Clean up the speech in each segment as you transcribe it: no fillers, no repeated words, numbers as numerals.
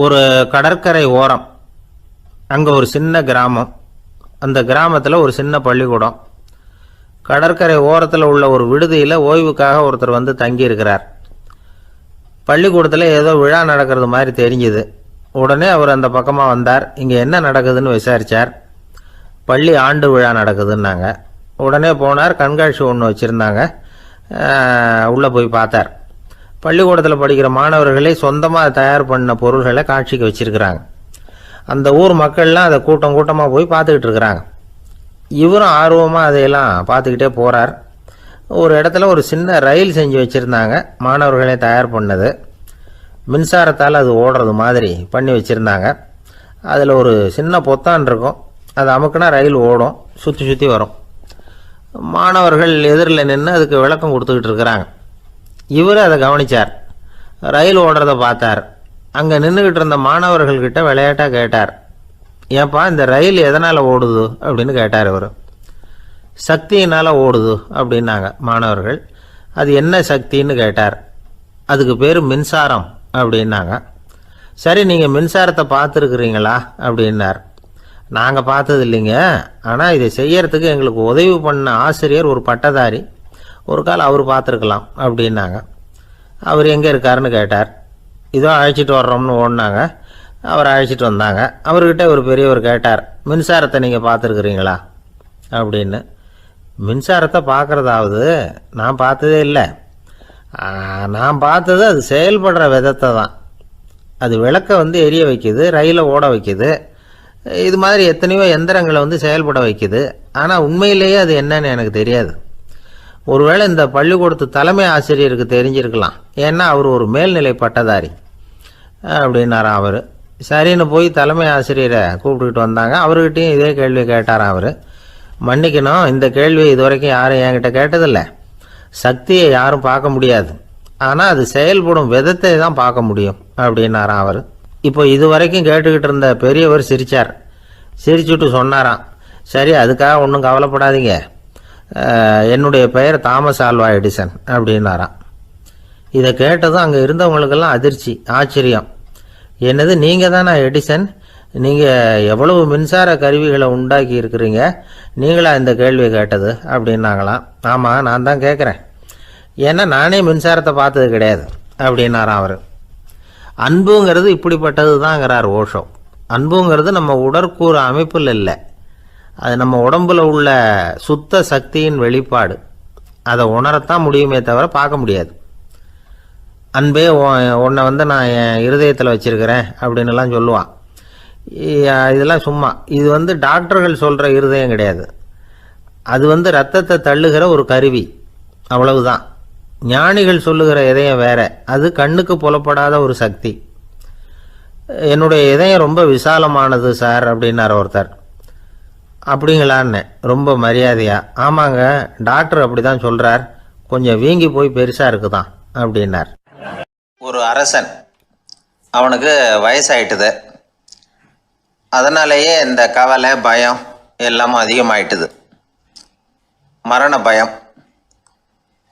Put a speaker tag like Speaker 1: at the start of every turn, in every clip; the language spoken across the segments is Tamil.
Speaker 1: ஒரு கடற்கரை ஓரம், அங்கே ஒரு சின்ன கிராமம். அந்த கிராமத்தில் ஒரு சின்ன பள்ளிக்கூடம். கடற்கரை ஓரத்தில் உள்ள ஒரு விடுதியில் ஓய்வுக்காக ஒருத்தர் வந்து தங்கியிருக்கிறார். பள்ளிக்கூடத்தில் ஏதோ விழா நடக்கிறது மாதிரி தெரிஞ்சுது. உடனே அவர் அந்த பக்கமாக வந்தார். இங்கே என்ன நடக்குதுன்னு விசாரித்தார். பள்ளி ஆண்டு விழா நடக்குதுன்னாங்க. உடனே போனார். கண்காட்சி ஒன்று வச்சுருந்தாங்க. உள்ளே போய் பார்த்தார். பள்ளிக்கூடத்தில் படிக்கிற மாணவர்களே சொந்தமாக தயார் பண்ண பொருள்களை காட்சிக்கு வச்சுருக்கிறாங்க. அந்த ஊர் மக்கள்லாம் அதை கூட்டம் கூட்டமாக போய் பார்த்துக்கிட்டு இருக்கிறாங்க. இவரும் ஆர்வமாக அதையெல்லாம் பார்த்துக்கிட்டே போகிறார். ஒரு இடத்துல ஒரு சின்ன ரயில் செஞ்சு வச்சுருந்தாங்க. மாணவர்களே தயார் பண்ணது. மின்சாரத்தால் அது ஓடுறது மாதிரி பண்ணி வச்சுருந்தாங்க. அதில் ஒரு சின்ன பொத்தான் இருக்கும். அது அமுக்குனா ரயில் ஓடும், சுற்றி சுற்றி வரும். மாணவர்கள் எதிரில் நின்று அதுக்கு விளக்கம் கொடுத்துக்கிட்டு இருக்கிறாங்க. இவர் அதை கவனித்தார். ரயில் ஓடுறதை பார்த்தார். அங்கே நின்றுக்கிட்டு இருந்த மாணவர்கள்கிட்ட விளையாட்டாக கேட்டார், ஏன்பா இந்த ரயில் எதனால் ஓடுது அப்படின்னு கேட்டார். இவர் சக்தியினால் ஓடுது அப்படின்னாங்க மாணவர்கள். அது என்ன சக்தின்னு கேட்டார். அதுக்கு பேர் மின்சாரம் அப்படின்னாங்க. சரி, நீங்கள் மின்சாரத்தை பார்த்துருக்குறீங்களா அப்படின்னார். நாங்கள் பார்த்தது இல்லைங்க, ஆனால் இதை செய்யறதுக்கு எங்களுக்கு உதவி பண்ண ஆசிரியர் ஒரு பட்டதாரி, ஒரு கால் அவர் பார்த்துருக்கலாம் அப்படின்னாங்க. அவர் எங்கே இருக்காருன்னு கேட்டார். இதோ அழைச்சிட்டு வர்றோம்னு ஓடினாங்க. அவர் அழைச்சிட்டு வந்தாங்க. அவர்கிட்ட ஒரு பெரியவர் கேட்டார், மின்சாரத்தை நீங்கள் பார்த்துருக்குறீங்களா அப்படின்னு. மின்சாரத்தை பார்க்குறதாவது நான் பார்த்ததே இல்லை. நான் பார்த்தது அது செயல்படுற விதத்தை தான். அது விளக்க வந்து எரிய வைக்குது, ரயிலை ஓட வைக்குது, இது மாதிரி எத்தனையோ எந்திரங்களை வந்து செயல்பட வைக்குது. ஆனால் உண்மையிலேயே அது என்னன்னு எனக்கு தெரியாது. ஒருவேளை இந்த பள்ளிக்கூடத்து தலைமை ஆசிரியருக்கு தெரிஞ்சிருக்கலாம், ஏன்னா அவர் ஒரு மேல்நிலை பட்டதாரி அப்படின்னாராம் அவர். சரின்னு போய் தலைமை ஆசிரியரை கூப்பிட்டுக்கிட்டு வந்தாங்க. அவர்கிட்டையும் இதே கேள்வி கேட்டாராம் அவர். மன்னிக்கணும், இந்த கேள்வியை இதுவரைக்கும் யாரும் என்கிட்ட கேட்டதில்லை. சக்தியை யாரும் பார்க்க முடியாது, ஆனால் அது செயல்படும் விதத்தை தான் பார்க்க முடியும் அப்படின்னாராம் அவர். இப்போ இதுவரைக்கும் கேட்டுக்கிட்டு இருந்த பெரியவர் சிரித்தார். சிரிச்சுட்டு சொன்னாராம், சரி, அதுக்காக ஒன்றும் கவலைப்படாதீங்க, என்னுடைய பெயர் தாமஸ் ஆல்வா எடிசன் அப்படின்னாராம். இதை கேட்டதும் அங்கே இருந்தவங்களுக்கெல்லாம் அதிர்ச்சி, ஆச்சரியம். என்னது, நீங்கள் தானே எடிசன்? நீங்கள் எவ்வளவு மின்சார கருவிகளை உண்டாக்கி இருக்கிறீங்க, நீங்களா இந்த கேள்வியை கேட்டது அப்படின்னாங்களாம். ஆமாம், நான் தான் கேட்குறேன், ஏன்னா நானே மின்சாரத்தை பார்த்தது கிடையாது அப்படின்னாராம் அவர். அன்புங்கிறது இப்படிப்பட்டது தாங்கிறார் ஓஷோ. அன்புங்கிறது நம்ம உடற்கூறு அமைப்பில் இல்லை, அது நம்ம உடம்புல உள்ள சுத்த சக்தியின் வெளிப்பாடு. அதை உணரத்தான் முடியுமே தவிர பார்க்க முடியாது. அன்பே உன்னை வந்து நான் என் இருதயத்தில் வச்சிருக்கிறேன் அப்படின்னுலாம் சொல்லுவான். இதெல்லாம் சும்மா. இது வந்து டாக்டர்கள் சொல்கிற இருதயம் கிடையாது. அது வந்து ரத்தத்தை தள்ளுகிற ஒரு கருவி, அவ்வளவுதான். ஞானிகள் சொல்லுகிற இதயம் வேற, அது கண்ணுக்கு புலப்படாத ஒரு சக்தி. என்னுடைய இதயம் ரொம்ப விசாலமானது சார் அப்படின்னார் ஒருத்தர். அப்படிங்களான்னு ரொம்ப மரியாதையா, ஆமாங்க, டாக்டர் அப்படி தான் சொல்கிறார், கொஞ்சம் வீங்கி போய் பெருசாக இருக்குதான் அப்படின்னார். ஒரு அரசன், அவனுக்கு வயசாயிட்டுது. அதனாலேயே இந்த கவலை, பயம் எல்லாமும் அதிகமாயிட்டுது. மரண பயம்,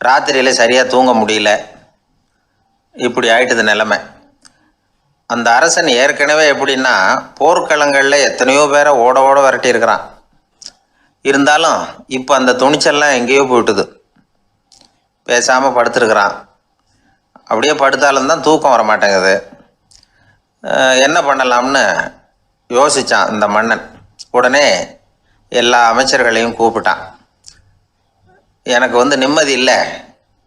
Speaker 1: ராத்திரியில் சரியாக தூங்க முடியல, இப்படி ஆயிட்டுது நிலைமை. அந்த அரசன் ஏற்கனவே எப்படின்னா போர்க்களங்களில் எத்தனையோ பேரை ஓட ஓட விரட்டி இருக்கிறான். இருந்தாலும் இப்போ அந்த துணிச்சல்லாம் எங்கேயோ போயிட்டுது. பேசாமல் படுத்துருக்கிறான். அப்படியே படுத்தாலும் தான் தூக்கம் வர மாட்டேங்குது. என்ன பண்ணலாம்னு யோசித்தான் இந்த மன்னன். உடனே எல்லா அமைச்சர்களையும் கூப்பிட்டான். எனக்கு வந்து நிம்மதி இல்லை,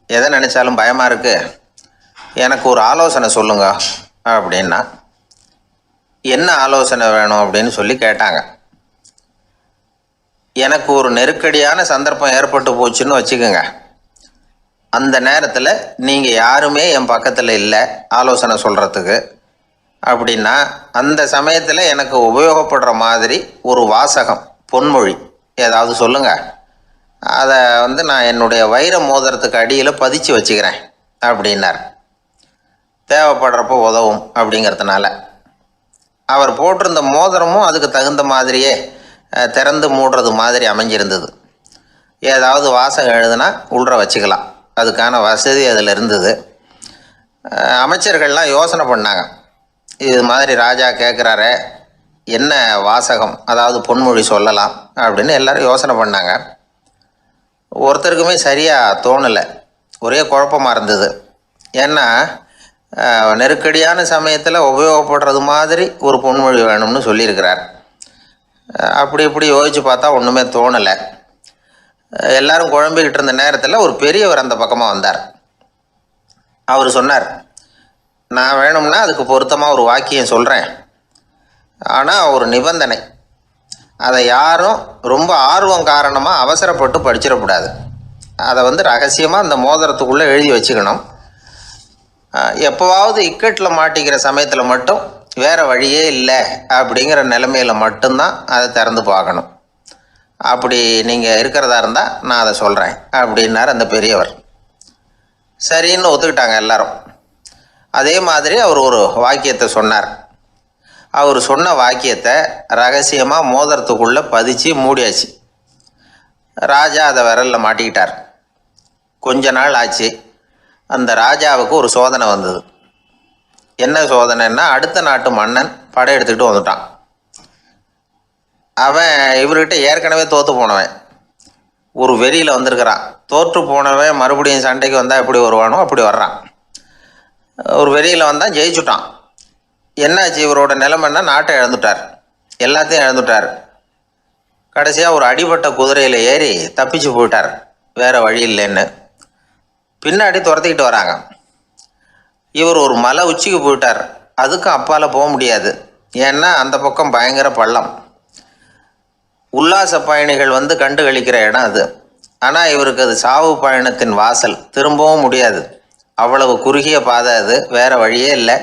Speaker 1: எதை நினச்சாலும் பயமாக இருக்குது, எனக்கு ஒரு ஆலோசனை சொல்லுங்க அப்படின்னா. என்ன ஆலோசனை வேணும் அப்படின்னு சொல்லி கேட்டாங்க. எனக்கு ஒரு நெருக்கடியான சந்தர்ப்பம் ஏற்பட்டு போச்சுன்னு வச்சுக்கோங்க. அந்த நேரத்தில் நீங்கள் யாருமே என் பக்கத்தில் இல்லை ஆலோசனை சொல்கிறதுக்கு அப்படின்னா, அந்த சமயத்தில் எனக்கு உபயோகப்படுற மாதிரி ஒரு வாசகம், பொன்மொழி ஏதாவது சொல்லுங்கள். அதை வந்து நான் என்னுடைய வைர மோதிரத்துக்கு அடியில் பதிச்சு வச்சுக்கிறேன் அப்படின்னார். தேவைப்படுறப்போ உதவும் அப்படிங்கிறதுனால. அவர் போட்டிருந்த மோதிரமும் அதுக்கு தகுந்த மாதிரியே திறந்து மூடுறது மாதிரி அமைஞ்சிருந்தது. ஏதாவது வாசகம் எழுதுனா உள்ற வச்சுக்கலாம், அதுக்கான வசதி அதில் இருந்தது. அமைச்சர்கள்லாம் யோசனை பண்ணாங்க, இது மாதிரி ராஜா கேட்குறாரு, என்ன வாசகம், அதாவது பொன்மொழி சொல்லலாம் அப்படின்னு எல்லாரும் யோசனை பண்ணாங்க. ஒருத்தருக்குமே சரியாக தோணலை, ஒரே குழப்பமாக இருந்தது. ஏன்னா நெருக்கடியான சமயத்தில் உபயோகப்படுறது மாதிரி ஒரு பொன்மொழி வேணும்னு சொல்லியிருக்கிறார். அப்படி இப்படி யோசித்து பார்த்தா ஒன்றுமே தோணலை. எல்லாரும் குழம்பிக்கிட்டு இருந்த நேரத்தில் ஒரு பெரியவர் அந்த பக்கமாக வந்தார். அவர் சொன்னார், நான் வேணும்னா அதுக்கு பொருத்தமாக ஒரு வாக்கியம் சொல்கிறேன், ஆனால் ஒரு நிபந்தனை. அதை யாரும் ரொம்ப ஆர்வம் காரணமாக அவசரப்பட்டு படிச்சிடக்கூடாது. அதை ரகசியமாக அந்த மோதிரத்துக்குள்ளே எழுதி வச்சுக்கணும். எப்போவாவது இக்கட்டில் மாட்டிக்கிற சமயத்தில் மட்டும் வேறு வழியே இல்லை அப்படிங்கிற நிலைமையில் மட்டும்தான் அதை திறந்து பார்க்கணும். அப்படி நீங்கள் இருக்கிறதா இருந்தால் நான் அதை சொல்கிறேன் அப்படின்னார் அந்த பெரியவர். சரின்னு ஒத்துக்கிட்டாங்க எல்லாரும். அதே மாதிரி அவர் ஒரு வாக்கியத்தை சொன்னார். அவர் சொன்ன வாக்கியத்தை ரகசியமாக மோதிரத்துக்குள்ளே பதிச்சு மூடியாச்சு. ராஜா அதை விரலில் மாட்டிக்கிட்டார். கொஞ்ச நாள் ஆச்சு. அந்த ராஜாவுக்கு ஒரு சோதனை வந்தது. என்ன சோதனைன்னா, அடுத்த நாட்டு மன்னன் படையெடுத்துக்கிட்டு வந்துட்டான். அவன் இவர்கிட்ட ஏற்கனவே தோற்று போனவன், ஒரு வெறியில் வந்திருக்கிறான். தோற்று போனவன் மறுபடியும் சண்டைக்கு வந்தால் எப்படி வருவானோ அப்படி வர்றான். ஒரு வெறியில் வந்தால் ஜெயிச்சுட்டான். என்னாச்சு, இவரோட நிலைமைன்னா நாட்டை இழந்துட்டார், எல்லாத்தையும் இழந்துட்டார். கடைசியாக ஒரு அடிபட்ட குதிரையில் ஏறி தப்பிச்சு போயிட்டார், வேறு வழி இல்லைன்னு. பின்னாடி துரத்திக்கிட்டு வராங்க. இவர் ஒரு மலை உச்சிக்கு போயிட்டார். அதுக்கும் அப்பால் போக முடியாது, ஏன்னா அந்த பக்கம் பயங்கர பள்ளம். உல்லாச பயணிகள் கண்டு கழிக்கிற இடம் அது. ஆனால் இவருக்கு அது சாவு பயணத்தின் வாசல், திரும்பவும் முடியாது. அவ்வளவு குறுகிய பாதை அது, வேறு வழியே இல்லை.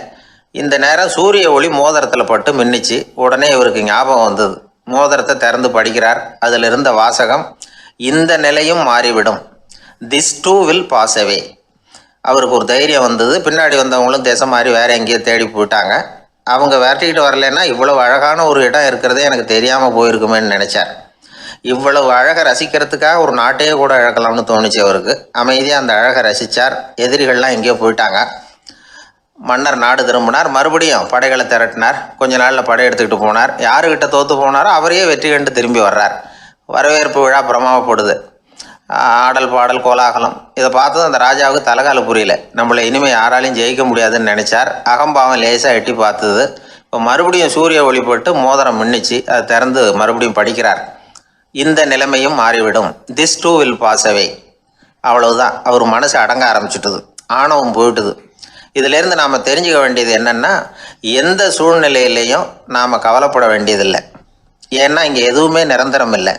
Speaker 1: இந்த நேரம் சூரிய ஒளி மோதிரத்தில் பட்டு மின்னிச்சு. உடனே இவருக்கு ஞாபகம் வந்தது. மோதிரத்தை திறந்து படிக்கிறார். அதில் இருந்த வாசகம், இந்த நிலையும் மாறிவிடும், this too will pass away. அவருக்கு ஒரு தைரியம் வந்தது. பின்னாடி வந்தவங்களும் திசை மாதிரி வேறு எங்கேயோ தேடி போயிட்டாங்க. அவங்க விரட்டிக்கிட்டு வரலன்னா இவ்வளவு அழகான ஒரு இடம் இருக்கிறதே எனக்கு தெரியாமல் போயிருக்குமேன்னு நினச்சார். இவ்வளவு அழகை ரசிக்கிறதுக்காக ஒரு நாட்டையே கூட இழக்கலாம்னு தோணுச்சு அவருக்கு. அமைதியாக அந்த அழகை ரசித்தார். எதிரிகள்லாம் எங்கேயோ போயிட்டாங்க. மன்னர் நாடு திரும்பினார். மறுபடியும் படைகளை திரட்டினார். கொஞ்ச நாளில் படை எடுத்துக்கிட்டு போனார். யாருக்கிட்ட தோற்று போனாரோ அவரையே வெற்றி கண்டு திரும்பி வர்றார். வரவேற்பு விழா பிரமாவப்படுது. ஆடல் பாடல் கோலாகலம். இதை பார்த்ததும் அந்த ராஜாவுக்கு தலைகால புரியல. நம்மளை இனிமேல் யாராலையும் ஜெயிக்க முடியாதுன்னு நினச்சார். அகம்பாவம் லேசாக எட்டி பார்த்தது. இப்போ மறுபடியும் சூரிய ஒளிப்பட்டு மோதிரம் மின்னிச்சு. அதை திறந்து மறுபடியும் படிக்கிறார். இந்த நிலைமையும் மாறிவிடும், this too will pass away. அவ்வளவுதான். அவர் மனசு அடங்க ஆரம்பிச்சுட்டுது, ஆணவம் போயிட்டுது. இதிலேருந்து நாம் தெரிஞ்சுக்க வேண்டியது என்னென்னா, எந்த சூழ்நிலையிலையும் நாம் கவலைப்பட வேண்டியதில்லை. ஏன்னா இங்கே எதுவுமே நிரந்தரம் இல்லை.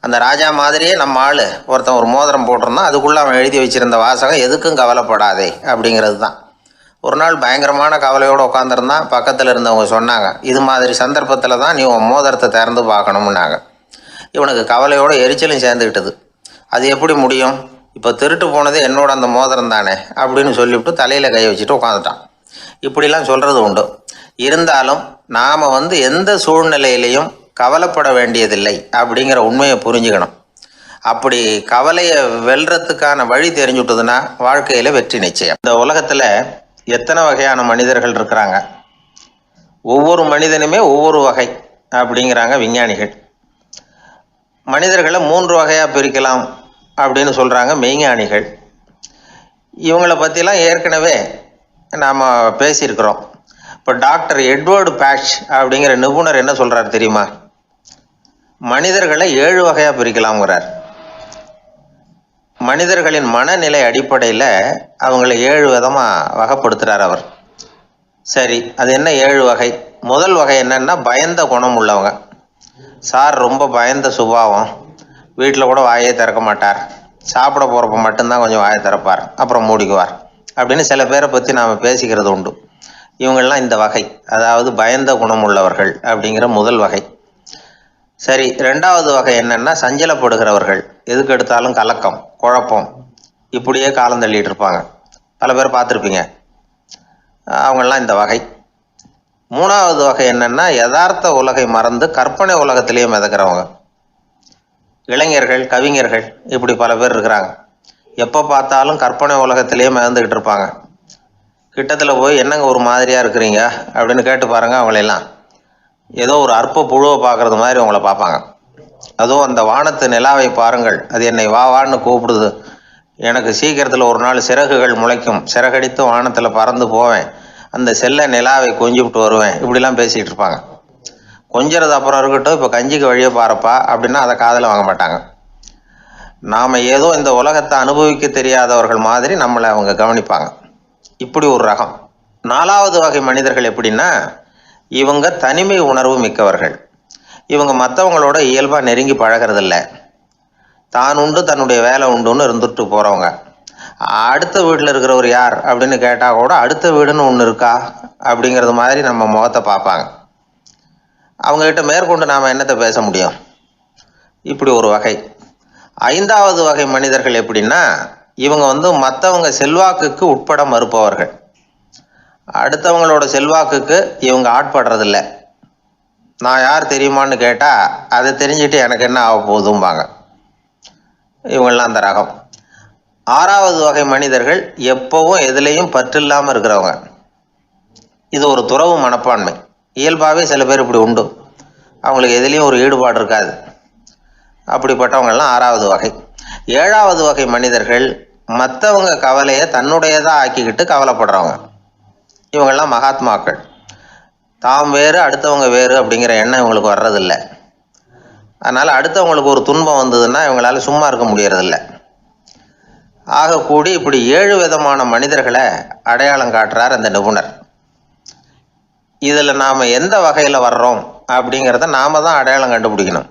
Speaker 1: அந்த ராஜா மாதிரியே நம்ம ஆள் ஒருத்தன் ஒரு மோதிரம் போட்டிருந்தான், அதுக்குள்ளே அவன் எழுதி வச்சுருந்த வாசகம் எதுக்கும் கவலைப்படாதே அப்படிங்கிறது தான். ஒரு நாள் பயங்கரமான கவலையோடு உட்காந்துருந்தான். பக்கத்தில் இருந்தவங்க சொன்னாங்க, இது மாதிரி சந்தர்ப்பத்தில் தான் நீ உன் மோதிரத்தை திறந்து பார்க்கணும்னாங்க. இவனுக்கு கவலையோடு எரிச்சலும் சேர்ந்துக்கிட்டது. அது எப்படி முடியும், இப்போ திருட்டு போனது என்னோட அந்த மோதிரம் தானே அப்படின்னு சொல்லிவிட்டு தலையில் கை வச்சுட்டு உட்காந்துட்டான். இப்படிலாம் சொல்கிறது உண்டு. இருந்தாலும் நாம் எந்த சூழ்நிலையிலையும் கவலைப்பட வேண்டியதில்லை அப்படிங்கிற உண்மையை புரிஞ்சுக்கணும். அப்படி கவலையை வெல்றதுக்கான வழி தெரிஞ்சுட்டதுன்னா வாழ்க்கையில் வெற்றி நிச்சயம். இந்த உலகத்தில் எத்தனை வகையான மனிதர்கள் இருக்கிறாங்க, ஒவ்வொரு மனிதனுமே ஒவ்வொரு வகை அப்படிங்கிறாங்க விஞ்ஞானிகள். மனிதர்களை 3 வகையாக பிரிக்கலாம் அப்படின்னு சொல்கிறாங்க மெய்ஞானிகள். இவங்களை பற்றிலாம் ஏற்கனவே நாம் பேசியிருக்கிறோம். இப்போ டாக்டர் எட்வர்டு பேட்ச் அப்படிங்கிற நிபுணர் என்ன சொல்கிறார் தெரியுமா? மனிதர்களை 7 வகையாக பிரிக்கலாம்ங்கிறார். மனிதர்களின் மனநிலை அடிப்படையில் அவங்கள 7 விதமாக வகைப்படுத்துகிறார் அவர். சரி, அது என்ன 7 வகை? முதல் வகை என்னன்னா, பயந்த குணம் உள்ளவங்க. சார் ரொம்ப பயந்த சுபாவம், வீட்டில் கூட வாயே திறக்க மாட்டார், சாப்பிட போகிறப்ப மட்டும்தான் கொஞ்சம் வாயை திறப்பார், அப்புறம் மூடிக்குவார் அப்படின்னு சில பேரை பற்றி நாம் பேசிக்கிறது உண்டு. இவங்கெல்லாம் இந்த வகை, அதாவது பயந்த குணம் உள்ளவர்கள் அப்படிங்கிற முதல் வகை. சரி, 2வது வகை என்னன்னா, சஞ்சலப்படுகிறவர்கள். எதுக்கு எடுத்தாலும் கலக்கம், குழப்பம், இப்படியே காலம் தள்ளிட்டு இருப்பாங்க. பல பேர் பார்த்துருப்பீங்க. அவங்கெல்லாம் இந்த வகை. 3வது வகை என்னன்னா, யதார்த்த உலகை மறந்து கற்பனை உலகத்திலேயே மிதக்கிறவங்க. இளைஞர்கள், கவிஞர்கள், இப்படி பல பேர் இருக்கிறாங்க. எப்போ பார்த்தாலும் கற்பனை உலகத்திலேயே மிதந்துக்கிட்டு இருப்பாங்க. கிட்டத்தில் போய் என்னங்க ஒரு மாதிரியாக இருக்கிறீங்க அப்படின்னு கேட்டு பாருங்கள். அவங்களெல்லாம் ஏதோ ஒரு அற்ப புழுவை பார்க்குறது மாதிரி அவங்கள பார்ப்பாங்க. அதுவும் அந்த வானத்து நிலாவை பாருங்கள், அது என்னை வா வான்னு கூப்பிடுது, எனக்கு சீக்கிரத்தில் ஒரு நாள் சிறகுகள் முளைக்கும், சிறகடித்து வானத்தில் பறந்து போவேன், அந்த செல்ல நிலாவை கொஞ்சிவிட்டு வருவேன், இப்படிலாம் பேசிகிட்டு இருப்பாங்க. கொஞ்சிறது அப்புறம் இருக்கட்டும், இப்போ கஞ்சிக்கு வழியே பாருப்பா அப்படின்னா அதை காதில் வாங்க மாட்டாங்க. நாம் ஏதோ இந்த உலகத்தை அனுபவிக்க தெரியாதவர்கள் மாதிரி நம்மளை அவங்க கவனிப்பாங்க. இப்படி ஒரு ரகம். 4வது வகை மனிதர்கள் எப்படின்னா, இவங்க தனிமை உணர்வு மிக்கவர்கள். இவங்க மற்றவங்களோட இயல்பாக நெருங்கி பழகிறதில்ல, தான் உண்டு தன்னுடைய வேலை உண்டுன்னு இருந்துட்டு போகிறவங்க. அடுத்த வீட்டில் இருக்கிறவர் யார் அப்படின்னு கேட்டால் கூட அடுத்த வீடுன்னு ஒன்று இருக்கா அப்படிங்கிறது மாதிரி நம்ம முகத்தை பார்ப்பாங்க. அவங்ககிட்ட மேற்கொண்டு நாம் என்னத்தை பேச முடியும்? இப்படி ஒரு வகை. 5வது வகை மனிதர்கள் எப்படின்னா, இவங்க மற்றவங்க செல்வாக்குக்கு உட்பட மறுப்பவர்கள். அடுத்தவங்களோட செல்வாக்குக்கு இவங்க ஆட்படுறதில்ல. நான் யார் தெரியுமான்னு கேட்டால் அதை தெரிஞ்சுட்டு எனக்கு என்ன ஆக போகுதும்பாங்க. இவங்கெல்லாம் அந்த ரகம். 6வது வகை மனிதர்கள் எப்பவும் எதுலேயும் பற்று இல்லாமல் இருக்கிறவங்க. இது ஒரு துறவு மனப்பான்மை. இயல்பாகவே சில பேர் இப்படி உண்டு, அவங்களுக்கு எதுலேயும் ஒரு ஈடுபாடு இருக்காது. அப்படிப்பட்டவங்கெல்லாம் 6வது வகை. 7வது வகை மனிதர்கள் மற்றவங்க கவலையை தன்னுடையதாக ஆக்கிக்கிட்டு கவலைப்படுறவங்க. இவங்கெல்லாம் மகாத்மாக்கள். தாம் வேறு அடுத்தவங்க வேறு அப்படிங்கிற எண்ணம் இவங்களுக்கு வர்றதில்லை. அதனால் அடுத்தவங்களுக்கு ஒரு துன்பம் வந்ததுன்னா இவங்களால சும்மா இருக்க முடியறதில்லை. ஆகக்கூடி இப்படி 7 விதமான மனிதர்களை அடையாளம் காட்டுறார் அந்த நிபுணர். இதில் நாம் எந்த வகையில் வர்றோம் அப்படிங்கிறத நாம் தான் அடையாளம் கண்டுபிடிக்கணும்.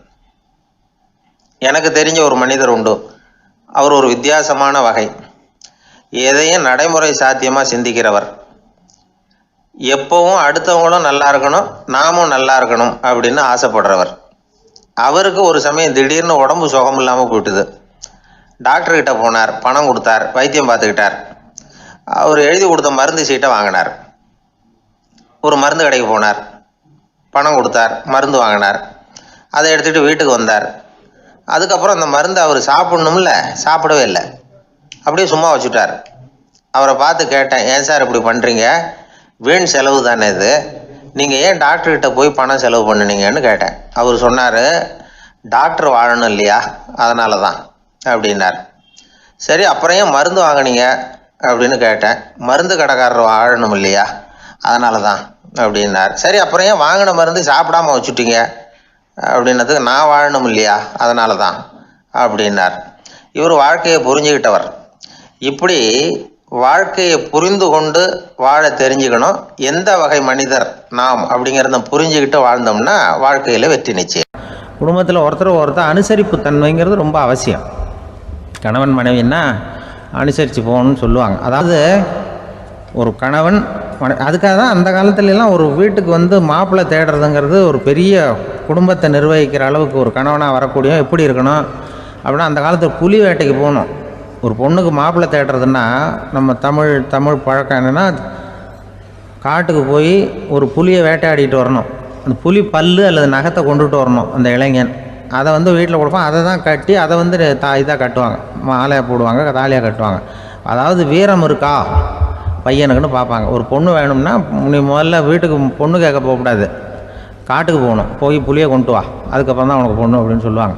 Speaker 1: எனக்கு தெரிஞ்ச ஒரு மனிதர் உண்டு. அவர் ஒரு வித்தியாசமான வகை. எதையும் நடைமுறை சாத்தியமாக சிந்திக்கிறவர். எப்பவும் அடுத்தவங்களும் நல்லா இருக்கணும், நாமும் நல்லா இருக்கணும் அப்படின்னு ஆசைப்படுறவர். அவருக்கு ஒரு சமயம் திடீர்னு உடம்பு சுகம் இல்லாமல் போயிட்டுது. டாக்டர்கிட்ட போனார், பணம் கொடுத்தார், வைத்தியம் பார்த்துக்கிட்டார். அவர் எழுதி கொடுத்த மருந்து சீட்டை வாங்கினார். ஒரு மருந்து கடைக்கு போனார், பணம் கொடுத்தார், மருந்து வாங்கினார். அதை எடுத்துகிட்டு வீட்டுக்கு வந்தார். அதுக்கப்புறம் அந்த மருந்து அவர் சாப்பிட்ணும்ல, சாப்பிடவே இல்லை, அப்படியே சும்மா வச்சுட்டார். அவரை பார்த்து கேட்டேன், ஏன் சார் இப்படி பண்ணுறீங்க, வீண் செலவு தானே இது, நீங்கள் ஏன் டாக்டர்கிட்ட போய் பணம் செலவு பண்ணினீங்கன்னு கேட்டேன். அவர் சொன்னார், டாக்டர் வாழணும் இல்லையா, அதனால தான் அப்படின்னார். சரி, அப்புறம் ஏன் மருந்து வாங்கினீங்க அப்படின்னு கேட்டேன். மருந்து கடைக்காரர் வாழணும் இல்லையா, அதனால தான் அப்படின்னார். சரி, அப்புறம் ஏன் வாங்கின மருந்து சாப்பிடாம வச்சுட்டீங்க அப்படின்னதுக்கு, நான் வாழணும் இல்லையா அதனால தான் அப்படின்னார். இவர் வாழ்க்கையை புரிஞ்சுக்கிட்டவர். இப்படி வாழ்க்கையை புரிந்து கொண்டு வாழ தெரிஞ்சுக்கணும். எந்த வகை மனிதர் நாம் அப்படிங்கிறத புரிஞ்சுக்கிட்டு வாழ்ந்தோம்னா வாழ்க்கையில் வெற்றி நிச்சயம். குடும்பத்தில் ஒருத்தர் அனுசரிப்பு தன்மைங்கிறது ரொம்ப அவசியம். கணவன் மனைவின்னா அனுசரித்து போகணும்னு சொல்லுவாங்க. அதாவது ஒரு கணவன் அதுக்காக தான் அந்த காலத்துலலாம் ஒரு வீட்டுக்கு மாப்பிள்ளை தேடுறதுங்கிறது ஒரு பெரிய குடும்பத்தை நிர்வகிக்கிற அளவுக்கு ஒரு கணவனாக வரக்கூடிய எப்படி இருக்கணும் அப்படின்னா, அந்த காலத்தில் புலி வேட்டைக்கு போகணும். ஒரு பொண்ணுக்கு மாப்பிள்ளை தேடுறதுன்னா நம்ம தமிழ் பழக்கம் என்னென்னா, காட்டுக்கு போய் ஒரு புலியை வேட்டையாடிட்டு வரணும். அந்த புலி பல்லு அல்லது நகத்தை கொண்டுட்டு வரணும் அந்த இளைஞன். அதை வீட்டில் கொடுப்பான். அதை தான் கட்டி அதை இதாக கட்டுவாங்க, மாலையாக போடுவாங்க, தாலியாக கட்டுவாங்க. அதாவது வீரம் இருக்கா பையனுக்குன்னு பார்ப்பாங்க. ஒரு பொண்ணு வேணும்னா நீ முதல்ல வீட்டுக்கு பொண்ணு கேட்க போகக்கூடாது, காட்டுக்கு போகணும், போய் புலியை கொண்டு வா, அதுக்கப்புறம் தான் உனக்கு பொண்ணு அப்படின்னு சொல்லுவாங்க.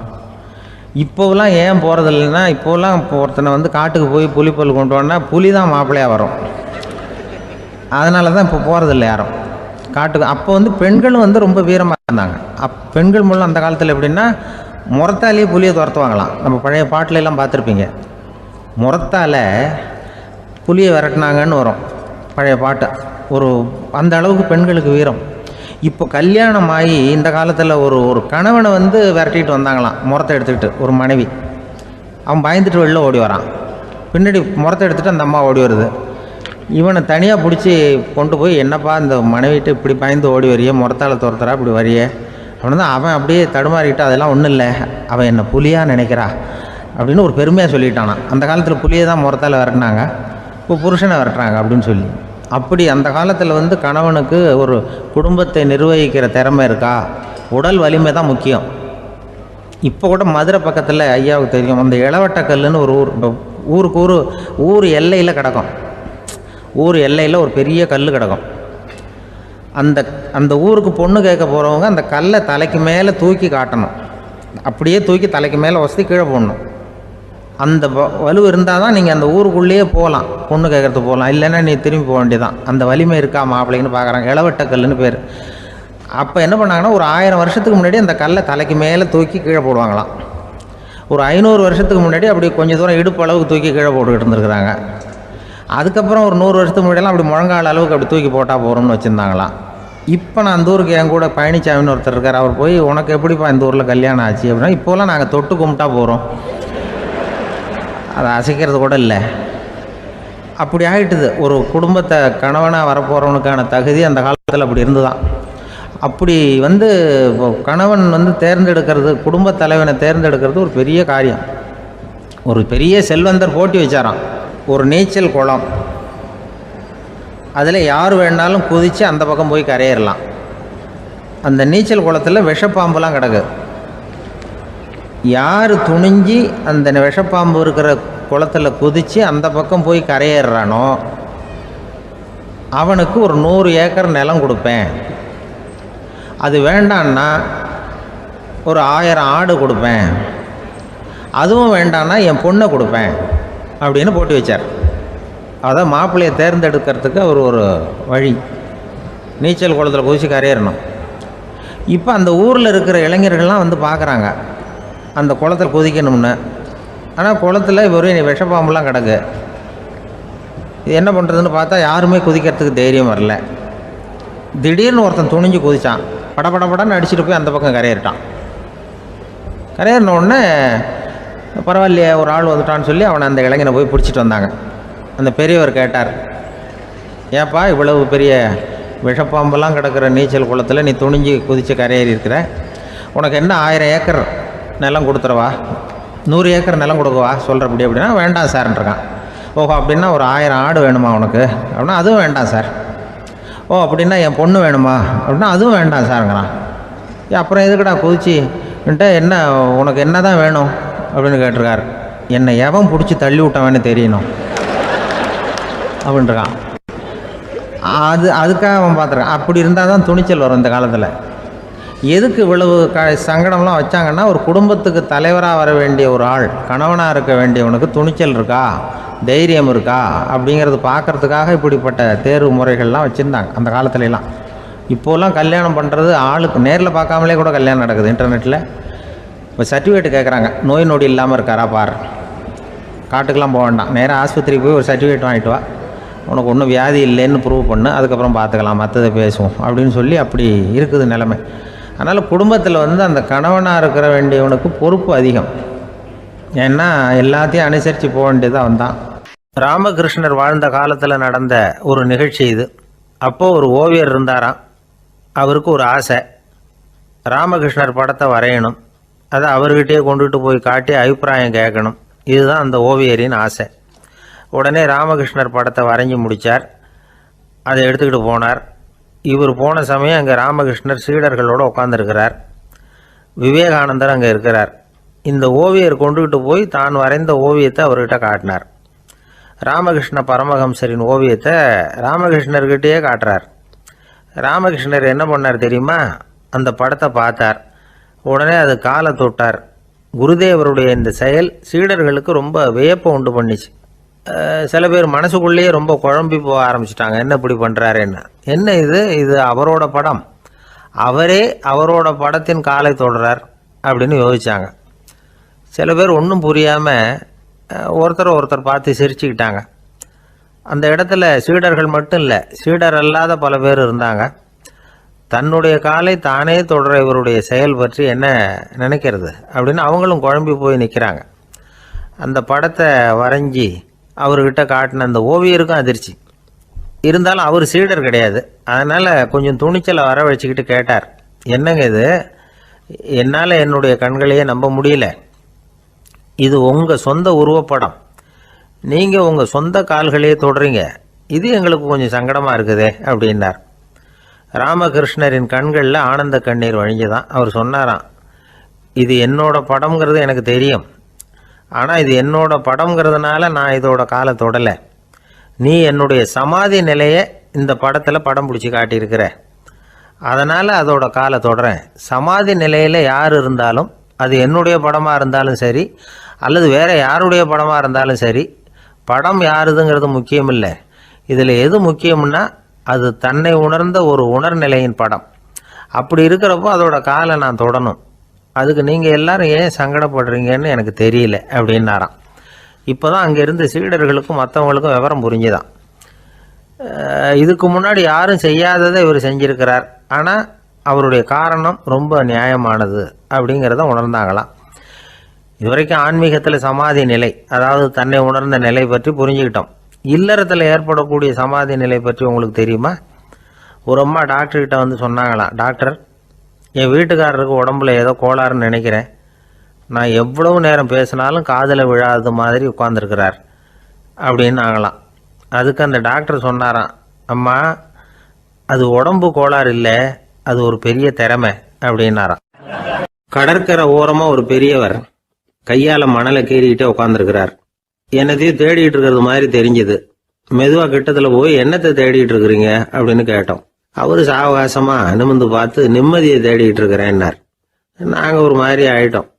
Speaker 1: இப்போலாம் ஏன் போகிறது இல்லைன்னா, இப்போலாம் ஒருத்தனை காட்டுக்கு போய் புலிப்பல் கொண்டு வரனா புலி தான் மாப்பிள்ளையாக வரும். அதனால தான் இப்போ போகிறதில்ல யாரும் காட்டுக்கு. அப்போ பெண்களும் ரொம்ப வீரமாக இருந்தாங்க. பெண்கள் மூலம் அந்த காலத்தில் எப்படின்னா, முறத்தாலேயே புலியை துரத்துவாங்களாம். நம்ம பழைய பாட்டிலெல்லாம் பார்த்துருப்பீங்க, முறத்தால் புலியை விரட்டினாங்கன்னு வரும் பழைய பாட்டு. அந்த அளவுக்கு பெண்களுக்கு வீரம். இப்போ கல்யாணம் ஆகி இந்த காலத்தில் ஒரு கணவனை விரட்டிட்டு வந்தாங்களாம் முறத்தை எடுத்துக்கிட்டு. ஒரு மனைவி அவன் பயந்துட்டு வெளில ஓடி வரான், பின்னாடி முறத்தை எடுத்துகிட்டு அந்த அம்மா ஓடி வருது. இவனை தனியாக பிடிச்சி கொண்டு போய், என்னப்பா இந்த மனைவிட்டு இப்படி பயந்து ஓடி வரையே, முறத்தால் துரத்துறா இப்படி வரையே அப்படின்னு தான் அவன் அப்படியே தடுமாறிக்கிட்டு, அதெல்லாம் ஒன்றும் இல்லை, அவன் என்ன புலியாக நினைக்கிறா அப்படின்னு ஒரு பெருமையாக சொல்லிட்டானான். அந்த காலத்தில் புலியை தான் முறத்தால் விரட்டினாங்க, இப்போ புருஷனை விரட்டுறாங்க அப்படின்னு சொல்லி. அப்படி அந்த காலத்தில் கணவனுக்கு ஒரு குடும்பத்தை நிர்வகிக்கிற திறமை இருக்கா, உடல் வலிமை தான் முக்கியம். இப்போ கூட மதுரை பக்கத்தில் ஐயாவுக்கு தெரியும், அந்த இளவட்டக்கல்லுன்னு ஒரு ஊருக்கு ஊர் எல்லையில் கிடக்கும். ஊர் எல்லையில் ஒரு பெரிய கல் கிடக்கும். அந்த அந்த ஊருக்கு பொண்ணு கேட்க போகிறவங்க அந்த கல்லை தலைக்கு மேலே தூக்கி காட்டணும். அப்படியே தூக்கி தலைக்கு மேலே வசதி கீழே போடணும். அந்த வலு இருந்தால் தான் நீங்கள் அந்த ஊருக்குள்ளேயே போகலாம், பொண்ணு கேட்குறதுக்கு போகலாம். இல்லைன்னா நீ திரும்பி போக வேண்டியதான். அந்த வலிமை இருக்கா மாப்பிள்ளைன்னு பார்க்குறாங்க. இளவட்ட கல்லுன்னு பேர். அப்போ என்ன பண்ணாங்கன்னா, ஒரு 1000 வருஷத்துக்கு முன்னாடி அந்த கல்லை தலைக்கு மேலே தூக்கி கீழே போடுவாங்களாம். ஒரு 500 வருஷத்துக்கு முன்னாடி அப்படி கொஞ்சம் தூரம் இடுப்பு அளவுக்கு தூக்கி கீழே போட்டுக்கிட்டு இருந்துருக்குறாங்க. அதுக்கப்புறம் ஒரு 100 வருஷத்துக்கு முன்னாடியெல்லாம் அப்படி முழங்கால் அளவுக்கு அப்படி தூக்கி போட்டால் போகிறோம்னு வச்சுருந்தாங்களாம். இப்போ நான் அந்த ஊருக்கு என் கூட பழனிசாமின்னு ஒருத்தர் இருக்கார். அவர் போய் உனக்கு எப்படிப்பா இந்த ஊரில் கல்யாணம் ஆச்சு அப்படின்னா, இப்போலாம் நாங்கள் தொட்டு கும்பிட்டா போகிறோம், அதை அசைக்கிறது கூட இல்லை. அப்படி ஆகிட்டுது. ஒரு குடும்பத்தை கணவனாக வரப்போகிறவனுக்கான தகுதி அந்த காலத்தில் அப்படி இருந்துதான். அப்படி கணவன் தேர்ந்தெடுக்கிறது, குடும்பத் தலைவனை தேர்ந்தெடுக்கிறது ஒரு பெரிய காரியம். ஒரு பெரிய செல்வந்தர் போட்டி வச்சாராம். ஒரு நீச்சல் குளம், அதில் யார் வேணாலும் குதித்து அந்த பக்கம் போய் கரையேறலாம். அந்த நீச்சல் குளத்தில் விஷப்பாம்புலாம் கிடக்கு. யார் துணிஞ்சி அந்த விஷப்பாம்பு இருக்கிற குளத்தில் குதித்து அந்த பக்கம் போய் கரையேறானோ அவனுக்கு ஒரு 100 ஏக்கர் நிலம் கொடுப்பேன். அது வேண்டான்னா ஒரு 1000 ஆடு கொடுப்பேன். அதுவும் வேண்டான்னா என் பொண்ணை கொடுப்பேன் அப்படின்னு போட்டி வச்சார். அதான் மாப்பிள்ளையை தேர்ந்தெடுக்கிறதுக்கு அவர் ஒரு வழி. நீச்சல் குளத்தில் குதித்து கரையேறணும். இப்போ அந்த ஊரில் இருக்கிற இளைஞர்கள்லாம் பார்க்குறாங்க அந்த குளத்தில் குதிக்கணும்னு. ஆனால் குளத்தில் வெறும் விஷப்பாம்புலாம் கிடக்கு. இது என்ன பண்ணுறதுன்னு பார்த்தா யாருமே குதிக்கிறதுக்கு தைரியம் வரல. திடீர்னு ஒருத்தன் துணிஞ்சு குதித்தான். படபடன்னு அடிச்சுட்டு போய் அந்த பக்கம் கரையேறிட்டான். கரையேறின உடனே பரவாயில்லையே ஒரு ஆள் வந்துட்டான்னு சொல்லி அவனை அந்த இளைஞனை போய் பிடிச்சிட்டு வந்தாங்க. அந்த பெரியவர் கேட்டார், ஏப்பா இவ்வளவு பெரிய விஷப்பாம்பெல்லாம் கிடக்கிற நீச்சல் குளத்தில் நீ துணிஞ்சு குதித்து கரையேறி இருக்கிற, உனக்கு என்ன 1000 ஏக்கர் நிலம் கொடுத்துறவா, 100 ஏக்கர் நிலம் கொடுக்கவா சொல்கிறப்படி அப்படின்னா வேண்டாம் சார்ன்றான். ஓஹோ அப்படின்னா ஒரு 1000 ஆடு வேணுமா உனக்கு அப்படின்னா அதுவும் வேண்டாம் சார். ஓ அப்படின்னா என் பொண்ணு வேணுமா அப்படின்னா அதுவும் வேண்டாம் சாருங்கிறான். அப்புறம் எதுக்குடா குதிச்சுன்ட்டு என்ன உனக்கு என்ன தான் வேணும் அப்படின்னு கேட்டிருக்கார். என்னை எவன் பிடிச்சி தள்ளி விட்டவன்னு தெரியணும் அப்படின்றான். அதுக்காக அவன் பார்த்துருக்கான். அப்படி இருந்தால் தான் துணிச்சல் வரும் இந்த காலத்தில். எதுக்கு இவ்வளவு சங்கடம்லாம் வச்சாங்கன்னா, ஒரு குடும்பத்துக்கு தலைவராக வர வேண்டிய ஒரு ஆள், கணவனாக இருக்க வேண்டியவனுக்கு துணிச்சல் இருக்கா, தைரியம் இருக்கா அப்படிங்கிறது பார்க்குறதுக்காக இப்படிப்பட்ட தேர்வு முறைகள்லாம் வச்சுருந்தாங்க அந்த காலத்துலலாம். இப்போலாம் கல்யாணம் பண்ணுறது ஆளுக்கு நேரில் பார்க்காமலே கூட கல்யாணம் நடக்குது இன்டர்நெட்டில். இப்போ சர்டிஃபிகேட் கேட்குறாங்க, நோய் நொடி இல்லாமல் இருக்காரா பார். காட்டுக்கெலாம் போக வேண்டாம், நேராக ஆஸ்பத்திரிக்கு போய் ஒரு சர்டிஃபிகேட் வாங்கிட்டு வா, உனக்கு ஒன்றும் வியாதி இல்லைன்னு ப்ரூவ் பண்ணு, அதுக்கப்புறம் பார்த்துக்கலாம், மற்றதை பேசுவோம் அப்படின்னு சொல்லி அப்படி இருக்குது நிலைமை. அதனால் குடும்பத்தில் அந்த கணவனாக இருக்கிற வேண்டியவனுக்கு பொறுப்பு அதிகம். ஏன்னா எல்லாத்தையும் அனுசரித்து போக வேண்டியதாக வந்தான். ராமகிருஷ்ணர் வாழ்ந்த காலத்தில் நடந்த ஒரு நிகழ்ச்சி இது. அப்போது ஒரு ஓவியர் இருந்தாராம். அவருக்கு ஒரு ஆசை, ராமகிருஷ்ணர் படத்தை வரையணும், அதை அவர்கிட்டயே கொண்டுட்டு போய் காட்டி அபிப்பிராயம் கேட்கணும். இதுதான் அந்த ஓவியரின் ஆசை. உடனே ராமகிருஷ்ணர் படத்தை வரைஞ்சி முடித்தார். அதை எடுத்துக்கிட்டு போனார். இவர் போன சமயம் அங்கே ராமகிருஷ்ணர் சீடர்களோடு உட்காந்துருக்கிறார். விவேகானந்தர் அங்கே இருக்கிறார். இந்த ஓவியர் கொண்டுகிட்டு போய் தான் வரைந்த ஓவியத்தை அவர்கிட்ட காட்டினார். ராமகிருஷ்ண பரமஹம்சரின் ஓவியத்தை ராமகிருஷ்ணர்கிட்டயே காட்டுறார். ராமகிருஷ்ணர் என்ன பண்ணார் தெரியுமா? அந்த படத்தை பார்த்தார். உடனே அது காலை தொட்டார். குருதேவருடைய இந்த செயல் சீடர்களுக்கு ரொம்ப வியப்பை உண்டு பண்ணிச்சு. சில பேர் மனசுக்குள்ளேயே ரொம்ப குழம்பி போக ஆரம்பிச்சிட்டாங்க, என்ன இப்படி பண்ணுறாருன்னு. என்ன இது அவரோட படம், அவரே அவரோட படத்தின் காலை தொடுறார் அப்படின்னு யோசித்தாங்க. சில பேர் ஒன்றும் புரியாமல் ஒருத்தர் பார்த்து சிரிச்சுக்கிட்டாங்க. அந்த இடத்துல சீடர்கள் மட்டும் இல்லை, சீடர் அல்லாத பல பேர் இருந்தாங்க. தன்னுடைய காலை தானே தொடர இவருடைய செயல் பற்றி என்ன நினைக்கிறது அப்படின்னு அவங்களும் குழம்பி போய் நிற்கிறாங்க. அந்த படத்தை வரைஞ்சி அவர்கிட்ட காட்டின அந்த ஓவியருக்கும் அதிர்ச்சி. இருந்தாலும் அவர் சீடர் கிடையாது. அதனால் கொஞ்சம் துணிச்சலை வர வச்சுக்கிட்டு கேட்டார், என்னங்க இது, என்னால் என்னுடைய கண்களையே நம்ப முடியல, இது உங்கள் சொந்த உருவப்படம், நீங்கள் உங்கள் சொந்த கால்களையே தொடுறீங்க, இது எங்களுக்கு கொஞ்சம் சங்கடமாக இருக்குதே அப்படின்னார். ராமகிருஷ்ணரின் கண்களில் ஆனந்த கண்ணீர் வழிஞ்சுதான். அவர் சொன்னாராம், இது என்னோட படம்ங்கிறது எனக்கு தெரியும், ஆனால் இது என்னோட படம்ங்கிறதுனால நான் இதோட காலை தொடலை. நீ என்னுடைய சமாதி நிலையை இந்த படத்தில் படம் பிடிச்சி காட்டியிருக்கிற, அதனால் அதோட காலை தொடறேன். சமாதி நிலையில் யார் இருந்தாலும், அது என்னுடைய படமாக இருந்தாலும் சரி அல்லது வேறு யாருடைய படமாக இருந்தாலும் சரி, படம் யாருதுங்கிறது முக்கியம் இல்லை. இதில் எது முக்கியம்னா அது தன்னை உணர்ந்த ஒரு உணர்நிலையின் படம். அப்படி இருக்கிறப்போ அதோட காலை நான் தொடணும். அதுக்கு நீங்கள் எல்லாரும் ஏன் சங்கடப்படுறீங்கன்னு எனக்கு தெரியல அப்படின்னாராம். இப்போ தான் அங்கே இருந்த சீடர்களுக்கும் மற்றவங்களுக்கும் விவரம் புரிஞ்சுதான். இதுக்கு முன்னாடி யாரும் செய்யாததை இவர் செஞ்சிருக்கிறார், ஆனால் அவருடைய காரணம் ரொம்ப நியாயமானது அப்படிங்கிறத உணர்ந்தாங்களாம். இதுவரைக்கும் ஆன்மீகத்தில் சமாதி நிலை, அதாவது தன்னை உணர்ந்த நிலை பற்றி புரிஞ்சுக்கிட்டோம். இல்லறத்தில் ஏற்படக்கூடிய சமாதி நிலை பற்றி உங்களுக்கு தெரியுமா? ஒரு அம்மா டாக்டர்கிட்ட வந்து சொன்னாங்களாம், டாக்டர், என் வீட்டுக்காரருக்கு உடம்புல ஏதோ கோளாறுன்னு நினைக்கிறேன். நான் எவ்வளவு நேரம் பேசினாலும் காதில் விழாத மாதிரி உட்கார்ந்துருக்கிறார் அப்படின்னு ஆகலாம். அதுக்கு அந்த டாக்டர் சொன்னாராம், அம்மா, அது உடம்பு கோளாறு இல்லை, அது ஒரு பெரிய திறமை அப்படின்னாராம். கடற்கரை ஓரமாக ஒரு பெரியவர் கையால் மணலை கீறிக்கிட்டே உட்காந்துருக்கிறார். என்னத்தையும் தேடிட்டு இருக்கிறது மாதிரி தெரிஞ்சுது. மெதுவாக கிட்டத்தில் போய் என்னத்தை தேடிட்டு இருக்கிறீங்க அப்படின்னு கேட்டோம். அவரு சாவகாசமா நிமிந்து பார்த்து நிம்மதியை தேடிட்டு இருக்கிறேன்னார். நாங்கள் ஒரு மாதிரி ஆயிட்டோம்.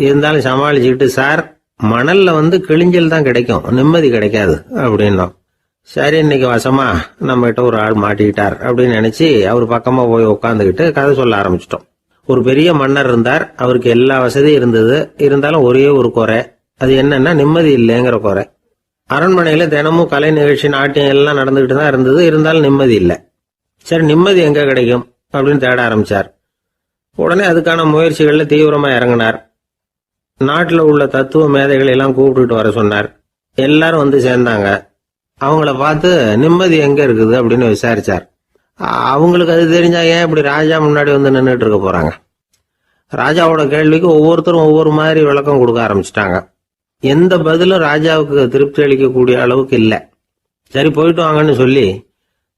Speaker 1: இருந்தாலும் சமாளிச்சுக்கிட்டு, சார், மணல்ல வந்து கிழிஞ்சல் தான் கிடைக்கும், நிம்மதி கிடைக்காது அப்படின்னோம். சரி, இன்னைக்கு வசமா நம்ம கிட்ட ஒரு ஆள் மாட்டிக்கிட்டார் அப்படின்னு நினைச்சு அவர் பக்கமா போய் உட்காந்துக்கிட்டு கதை சொல்ல ஆரம்பிச்சிட்டோம். ஒரு பெரிய மன்னர் இருந்தார். அவருக்கு எல்லா வசதியும் இருந்தது. இருந்தாலும் ஒரே ஒரு குறை. அது என்னன்னா நிம்மதி இல்லைங்கிற குறை. அரண்மனையில தினமும் கலை நிகழ்ச்சி, நாட்டியம் எல்லாம் நடந்துகிட்டு தான் இருந்தது. இருந்தாலும் நிம்மதி இல்லை. சரி, நிம்மதி எங்க கிடைக்கும் அப்படின்னு தேட ஆரம்பிச்சார். உடனே அதுக்கான முயற்சிகள்ல தீவிரமா இறங்கினார். நாட்டில் உள்ள தத்துவ மேதைகளை எல்லாம் கூப்பிட்டுட்டு வர சொன்னார். எல்லாரும் வந்து சேர்ந்தாங்க. அவங்கள பார்த்து நிம்மதி எங்க இருக்குது அப்படின்னு விசாரிச்சார். அவங்களுக்கு அது தெரிஞ்சா ஏன் இப்படி ராஜா முன்னாடி வந்து நின்றுட்டு இருக்க போறாங்க? ராஜாவோட கேள்விக்கு ஒவ்வொருத்தரும் ஒவ்வொரு மாதிரி விளக்கம் கொடுக்க ஆரம்பிச்சிட்டாங்க. எந்த பதிலும் ராஜாவுக்கு திருப்தி அளிக்கக்கூடிய அளவுக்கு இல்லை. சரி, போயிட்டு வாங்கன்னு சொல்லி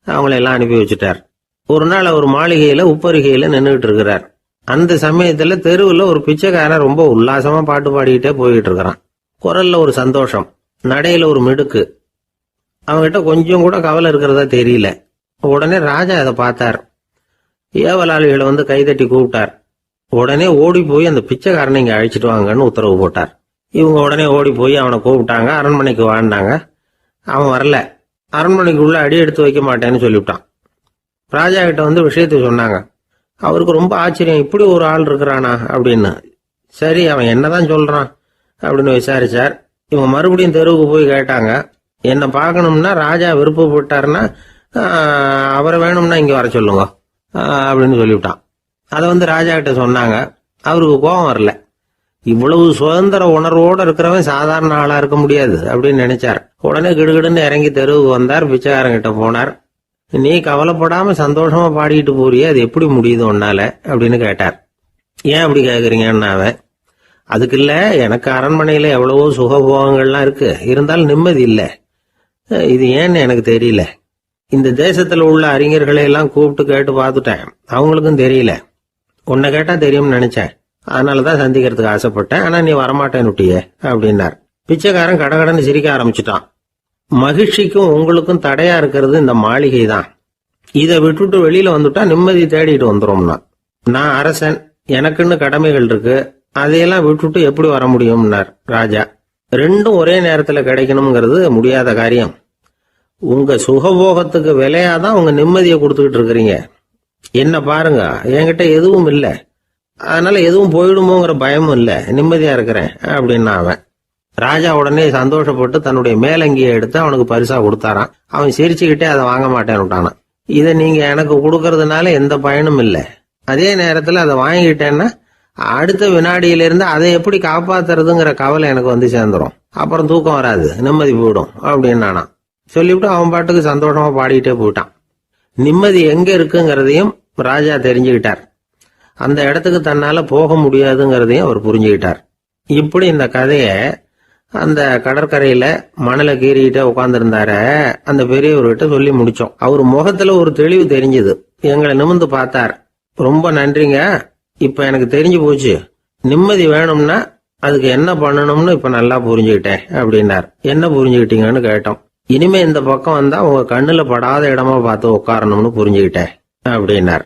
Speaker 1: அவங்கள எல்லாம் அனுப்பி வச்சுட்டார். ஒரு நாள் அவர் மாளிகையில உப்பருகையில நின்றுட்டு இருக்கிறார். அந்த சமயத்துல தெருவில் ஒரு பிச்சைக்காரன் ரொம்ப உல்லாசமா பாட்டு பாடிக்கிட்டே போயிட்டு இருக்கிறான். குரல்ல ஒரு சந்தோஷம், நடையில ஒரு மிடுக்கு. அவங்ககிட்ட கொஞ்சம் கூட கவலை இருக்கிறதா தெரியல. உடனே ராஜா அதை பார்த்தார். ஏவலாளிகளை வந்து கைதட்டி கூப்பிட்டார். உடனே ஓடி போய் அந்த பிச்சைக்காரனை இங்க அழைச்சிட்டு வாங்கன்னு உத்தரவு போட்டார். இவங்க உடனே ஓடி போய் அவனை கூப்பிட்டாங்க. அரண்மனைக்கு வாழ்ந்தாங்க. அவன் வரல. அரண்மனைக்குள்ள அடி எடுத்து வைக்க மாட்டேன்னு சொல்லிவிட்டான். ராஜா கிட்ட வந்து விஷயத்தை சொன்னாங்க. அவருக்கு ரொம்ப ஆச்சரியம், இப்படி ஒரு ஆள் இருக்கிறானா அப்படின்னு. சரி, அவன் என்னதான் சொல்றான் அப்படின்னு விசாரிச்சார். இவங்க மறுபடியும் தெருவுக்கு போய் கேட்டாங்க. என்ன பார்க்கணும்னா ராஜா விருப்பப்பட்டாருன்னா அவரை வேணும்னா இங்க வர சொல்லுங்க அப்படின்னு சொல்லிவிட்டான். அதை வந்து ராஜா கிட்ட சொன்னாங்க. அவருக்கு கோபம் வரல. இவ்வளவு சுதந்திர உணர்வோடு இருக்கிறவன் சாதாரண ஆளா இருக்க முடியாது அப்படின்னு நினைச்சார். உடனே கிடுகிடுன்னு இறங்கி தெருவுக்கு வந்தார். பிச்சைக்காரங்கிட்ட போனார். நீ கவலைப்படாம சந்தோஷமா பாடிக்கிட்டு போறியே, அது எப்படி முடியுது உன்னால அப்படின்னு கேட்டார். ஏன் அப்படி கேக்குறீங்கன்னு அவன், அதுக்கு இல்ல, எனக்கு அரண்மனையில எவ்வளவோ சுகபோகங்கள்லாம் இருக்கு, இருந்தாலும் நிம்மதி இல்லை. இது ஏன்னு எனக்கு தெரியல. இந்த தேசத்துல உள்ள அறிஞர்களை எல்லாம் கூப்பிட்டு கேட்டு பார்த்துட்டேன், அவங்களுக்கும் தெரியல. உன்னை கேட்டா தெரியும்னு நினைச்சேன், அதனாலதான் சந்திக்கிறதுக்கு ஆசைப்பட்டேன். ஆனா நீ வரமாட்டேன்னுட்டியே அப்படின்னார். பிச்சைக்காரன் கடகடன்னு சிரிக்க ஆரம்பிச்சுட்டான். மகிழ்ச்சிக்கும் உங்களுக்கும் தடையா இருக்கிறது இந்த மாளிகை தான். இதை விட்டுட்டு வெளியில வந்துட்டா நிம்மதி தேடிட்டு வந்துடும்னா. நான் அரசன், எனக்குன்னு கடமைகள் இருக்கு, அதையெல்லாம் விட்டுட்டு எப்படி வர முடியும்னார் ராஜா. ரெண்டும் ஒரே நேரத்துல கிடைக்கணுங்கிறது முடியாத காரியம். உங்க சுகபோகத்துக்கு விலையாதான் உங்க நிம்மதியை கொடுத்துக்கிட்டு இருக்கிறீங்க. என்ன பாருங்க, என்கிட்ட எதுவும் இல்லை, அதனால எதுவும் போயிடுமோங்கிற பயமும் இல்லை, நிம்மதியா இருக்கிறேன் அப்படின்னா அவன். ராஜா உடனே சந்தோஷப்பட்டு தன்னுடைய மேலங்கியை எடுத்து அவனுக்கு பரிசா கொடுத்தாரான். அவன் சிரிச்சுக்கிட்டே அதை வாங்க மாட்டேன்னு விட்டானான். இதை நீங்க எனக்கு கொடுக்கறதுனால எந்த பயனும் இல்லை, அதே நேரத்துல அதை வாங்கிட்டேன்னா அடுத்த வினாடியிலிருந்து அதை எப்படி காப்பாத்துறதுங்கிற கவலை எனக்கு வந்து சேர்ந்துடும், அப்புறம் தூக்கம் வராது, நிம்மதி போயிடும் அப்படின்னானா. சொல்லிவிட்டு அவன் பாட்டுக்கு சந்தோஷமா பாடிக்கிட்டே போயிட்டான். நிம்மதி எங்க இருக்குங்கிறதையும் ராஜா தெரிஞ்சுக்கிட்டார். அந்த இடத்துக்கு தன்னால போக முடியாதுங்கிறதையும் அவர் புரிஞ்சுக்கிட்டார். இப்படி இந்த கதைய அந்த கடற்கரையில மணலை கீறிக்கிட்டே உட்கார்ந்துருந்தார அந்த பெரியவர்கிட்ட சொல்லி முடிச்சோம். அவர் முகத்துல ஒரு தெளிவு தெரிஞ்சது. எங்களை நிமிர்ந்து பார்த்தார். ரொம்ப நன்றிங்க, இப்ப எனக்கு தெரிஞ்சு போச்சு, நிம்மதி வேணும்னா அதுக்கு என்ன பண்ணணும்னு இப்ப நல்லா புரிஞ்சுக்கிட்டேன் அப்படின்னார். என்ன புரிஞ்சுக்கிட்டீங்கன்னு கேட்டோம். இனிமே இந்த பக்கம் வந்தா உங்க கண்ணுல படாத இடமா பார்த்து உட்காரணும்னு புரிஞ்சுக்கிட்டேன் அப்படின்னார்.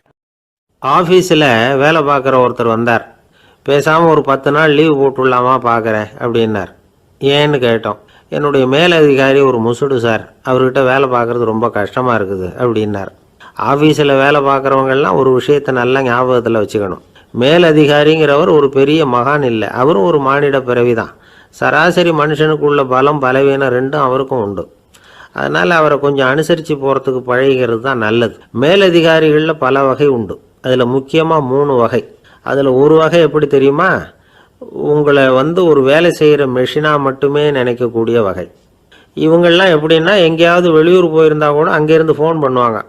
Speaker 1: ஆபீஸ்ல வேலை பார்க்குற ஒருத்தர் வந்தார். பேசாம ஒரு 10 நாள் லீவ் போட்டுடலாமா பார்க்குறேன் அப்படின்னார். ஏன்னு கேட்டோம். என்னுடைய மேலதிகாரி ஒரு முசுடு சார், அவர்கிட்ட வேலை பார்க்கறது ரொம்ப கஷ்டமா இருக்குது அப்படின்னார். ஆபீஸில் வேலை பார்க்குறவங்கெல்லாம் ஒரு விஷயத்தை நல்லா ஞாபகத்தில் வச்சுக்கணும். மேலதிகாரிங்கிறவர் ஒரு பெரிய மகான் இல்லை, அவரும் ஒரு மானிட பிறவி தான். சராசரி மனுஷனுக்கு உள்ள பலம் பலவீனம் ரெண்டும் அவருக்கும் உண்டு. அதனால் அவரை கொஞ்சம் அனுசரித்து போகிறதுக்கு பழகிறது தான் நல்லது. மேலதிகாரிகளில் பல வகை உண்டு. அதில் முக்கியமாக 3 வகை. அதில் ஒரு வகை எப்படி தெரியுமா? உங்களை ஒரு வேலை செய்கிற மெஷினாக மட்டுமே நினைக்கக்கூடிய வகை. இவங்கெல்லாம் எப்படின்னா, எங்கேயாவது வெளியூர் போயிருந்தா கூட அங்கேருந்து ஃபோன் பண்ணுவாங்க,